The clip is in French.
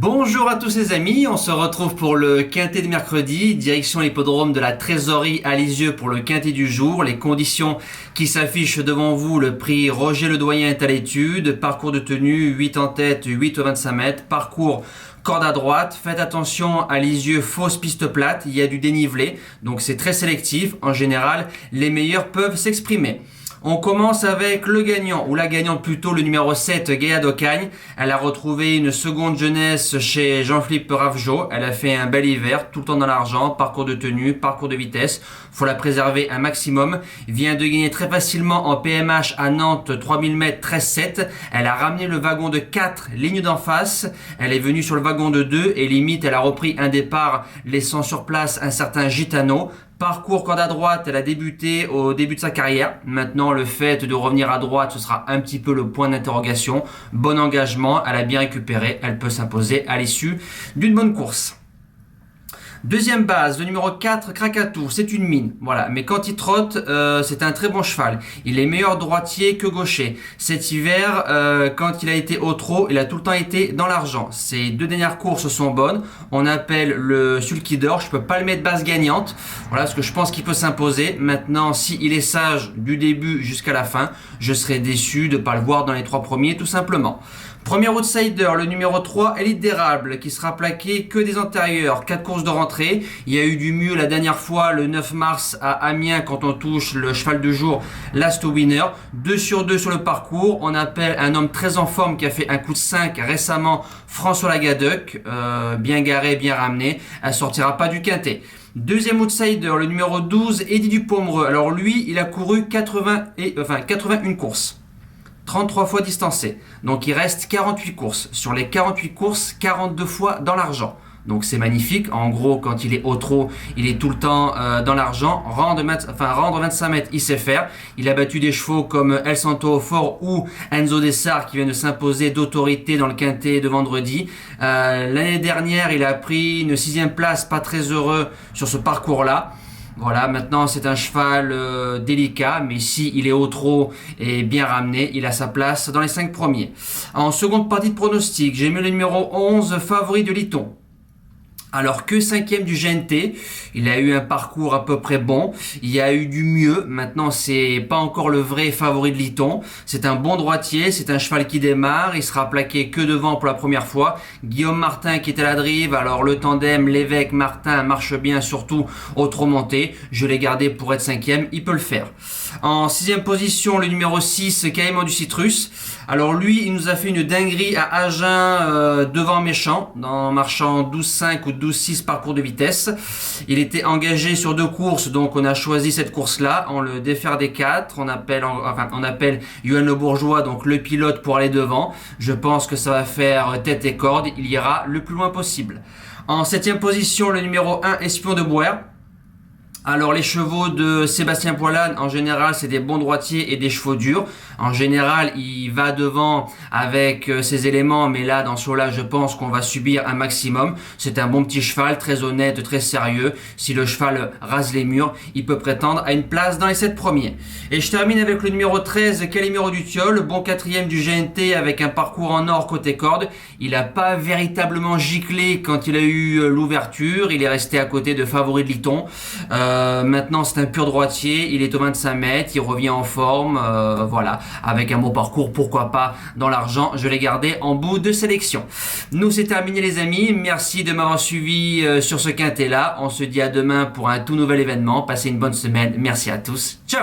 Bonjour à tous les amis, on se retrouve pour le quintet de mercredi, direction l'hippodrome de la Trésorerie à Lisieux pour le quintet du jour. Les conditions qui s'affichent devant vous, le prix Roger Ledoyen est à l'étude, parcours de tenue, 8 en tête, 8 au 25 mètres, parcours corde à droite. Faites attention à Lisieux, fausse piste plate, il y a du dénivelé, donc c'est très sélectif. En général, les meilleurs peuvent s'exprimer. On commence avec le gagnant, ou la gagnante plutôt, le numéro 7, Gaïa d'Ocagne. Elle a retrouvé une seconde jeunesse chez Jean-Philippe Ravgeot. Elle a fait un bel hiver, tout le temps dans l'argent, parcours de tenue, parcours de vitesse. Faut la préserver un maximum. Vient de gagner très facilement en PMH à Nantes, 3000 mètres, 13,7. Elle a ramené le wagon de 4 lignes d'en face. Elle est venue sur le wagon de 2 et limite, elle a repris un départ, laissant sur place un certain Gitano. Parcours corde à droite, elle a débuté au début de sa carrière. Maintenant, le fait de revenir à droite, ce sera un petit peu le point d'interrogation. Bon engagement, elle a bien récupéré, elle peut s'imposer à l'issue d'une bonne course. Deuxième base, le numéro 4, Krakatou, c'est une mine, voilà, mais quand il trotte, c'est un très bon cheval. Il est meilleur droitier que gaucher. Cet hiver, quand il a été au trot, il a tout le temps été dans l'argent. Ses deux dernières courses sont bonnes. On appelle le sulky d'or, je peux pas le mettre base gagnante, voilà, parce que je pense qu'il peut s'imposer. Maintenant, s'il est sage du début jusqu'à la fin, je serais déçu de pas le voir dans les 3 premiers, tout simplement. Premier outsider, le numéro 3, Elite d'érable, qui sera plaqué que des antérieurs. 4 courses de rentrée. Il y a eu du mieux la dernière fois, le 9 mars à Amiens, quand on touche le cheval de jour, Last Winner. 2 sur 2 sur le parcours. On appelle un homme très en forme qui a fait un coup de 5 récemment, François Lagadec. Bien garé, bien ramené. Elle sortira pas du quintet. Deuxième outsider, le numéro 12, Eddie Dupomereux. Alors lui, il a couru 81 courses. 33 fois distancé. Donc il reste 48 courses. Sur les 48 courses, 42 fois dans l'argent. Donc c'est magnifique. En gros, quand il est au trot, il est tout le temps dans l'argent. Rendre 25 mètres, il sait faire. Il a battu des chevaux comme El Santo au Fort ou Enzo Dessart qui vient de s'imposer d'autorité dans le quintet de vendredi. L'année dernière, il a pris une 6e place, pas très heureux sur ce parcours-là. Voilà, maintenant c'est un cheval délicat, mais si il est au trot et bien ramené, il a sa place dans les 5 premiers. En seconde partie de pronostic, j'ai mis le numéro 11, Favori de Liton. Alors que 5e du GNT, il a eu un parcours à peu près bon, il y a eu du mieux, maintenant c'est pas encore le vrai favori de Liton, c'est un bon droitier, c'est un cheval qui démarre, il sera plaqué que devant pour la première fois, Guillaume Martin qui est à la drive, alors le tandem l'évêque Martin marche bien surtout au trot monté, je l'ai gardé pour être 5e, il peut le faire. En 6e position, le numéro 6, Caïman du Citrus. Alors lui, il nous a fait une dinguerie à Agen devant Méchant, en marchant 12,5 ou 12,6 parcours de vitesse. Il était engagé sur 2 courses, donc on a choisi cette course-là, on le défère des 4, on appelle Yoann Le Bourgeois, donc le pilote pour aller devant. Je pense que ça va faire tête et corde, il ira le plus loin possible. En 7e position, le numéro 1, Espion de Boer. Alors les chevaux de Sébastien Poilane, en général, c'est des bons droitiers et des chevaux durs. En général, il va devant avec ses éléments, mais là, dans ce lot-là, je pense qu'on va subir un maximum. C'est un bon petit cheval, très honnête, très sérieux. Si le cheval rase les murs, il peut prétendre à une place dans les 7 premiers. Et je termine avec le numéro 13, Calimero du Thiol, bon 4e du GNT avec un parcours en or côté corde. Il n'a pas véritablement giclé quand il a eu l'ouverture. Il est resté à côté de Favori de Liton. Maintenant c'est un pur droitier, il est au 25 mètres, il revient en forme, voilà, avec un beau parcours, pourquoi pas dans l'argent, je l'ai gardé en bout de sélection. Nous c'est terminé les amis, merci de m'avoir suivi sur ce quintet là, on se dit à demain pour un tout nouvel événement, passez une bonne semaine, merci à tous, ciao.